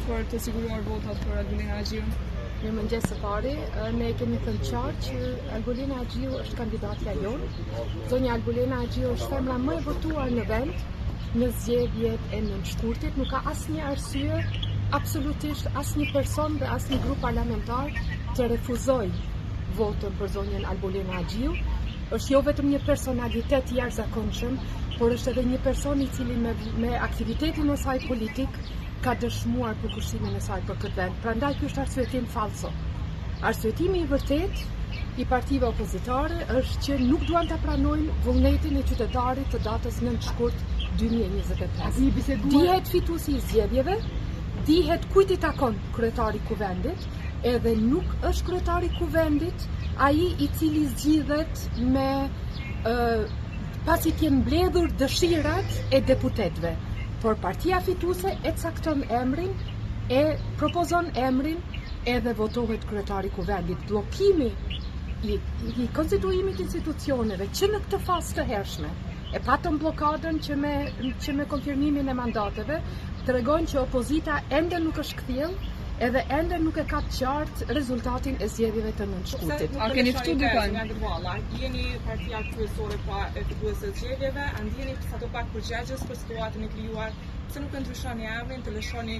për të siguruar votat për Albulin Agjiun? Mirëmëngjes së pari, ne kemi thënë qartë që Albulin Agjiu është kandidatja jonë. Zonja Albulin Agjiu është femra më e votuar në vend në zgjedhjet e nënshkurtit. Nuk ka asnjë arsye, absolutisht asnjë person dhe asnjë grup parlamentar të refuzoj votën për zonjën Albulin Agjiu. Është jo vetëm një personalitet i jashtëzakonshëm, por është edhe një person i cili me aktivitetin e saj politik ka dëshmuar përkushimin e saj për këtë vend. Prandaj ky është arsyetim falso. Arsyetimi i vërtet i partive opozitare është që nuk duan ta pranojnë vullnetin e qytetarit të datës 9 shkurt 2025. Dihet fituesi i zgjedhjeve, dihet kujt i takon kryetari i kuvendit, edhe nuk është kryetari i kuvendit ai i cili zgjidhet me pasi të jenë mbledhur dëshirat e deputetëve. Por partia fituese e cakton emrin, e propozon emrin edhe votohet kryetari i kuvendit. Bllokimi i konstituimit institucioneve që në këtë fazë të hershme e patëm blokadën që me konfirmimin e mandateve tregon që opozita ende nuk është kthjellë edhe ende nuk e ka qartë rezultatin e zgjedhjeve të nënshkurtit. A keni ftu dukan? Jeni partia kryesore e fituese të zgjedhjeve, a ndjeni sadopak përgjegjës për situatën e krijuar? Pse nuk e ndryshoni emrin, të lëshoni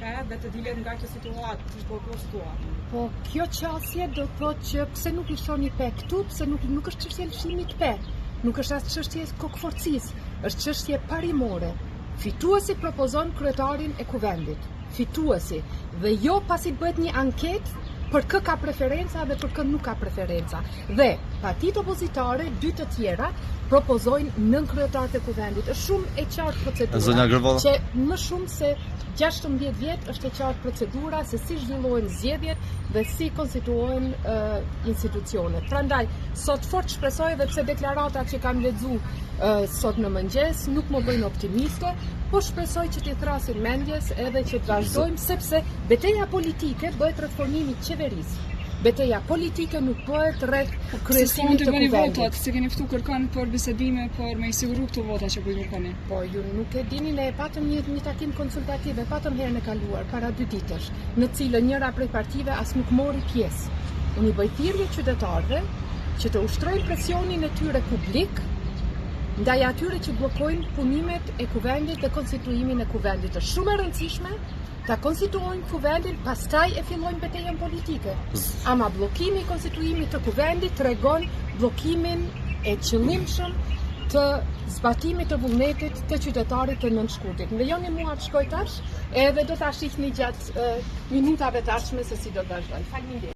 dhe të dilet nga kjo situatë, që po situatë? Po kjo qasje do të thotë që pse nuk i shoni pe këtu, pse nuk është çështje lëshimit pe, nuk është as çështje kokëforcisë, është çështje parimore. Fituesi propozon kryetarin e kuvendit. Fituesi, dhe jo pasi bëhet një anketë për kë ka preferenca dhe për kë nuk ka preferenca. Dhe partitë opozitare, dy të tjera, propozojnë nën kryetarët e kuvendit. Është shumë e qartë procedura, që më shumë se 16 vjet është e qartë procedura se si zhvillohen zgjedhjet dhe si konstituohen institucionet. Prandaj, sot fort shpresoj, edhe pse deklaratat që kam lexuar sot në mëngjes nuk më bëjnë optimiste, po shpresoj që t'i thrasin mendjes edhe që të vazhdojmë, sepse betejë politike bëhet rreth formimit të qeverisë. Betejë politike nuk bëhet rreth kryesimit të kuvendit. Se keni ftu kërkon për bisedime për me i siguru këto vota që po i kërkoni? Po, ju nuk e dini, ne patëm një takim konsultativ, patëm herën e kaluar para 2 ditësh, në cilën njëra prej partive as nuk mori pjesë. Unë i bëj thirrje qytetarëve që të ushtrojnë presionin e tyre publik ndaj atyre që bllokojnë punimet e kuvendit dhe konstituimin e kuvendit. Është shumë e rëndësishme ta konstituojnë kuvendin, pastaj e fillojnë betejën politike. Ama bllokimi i konstituimit të kuvendit tregon bllokimin e qëllimshëm të zbatimit të vullnetit të qytetarit të nënshkurtit. Lejoni mua të shkoj tash, edhe do ta shihni gjatë minutave të ardhshme se si do të vazhdoj. Faleminderit.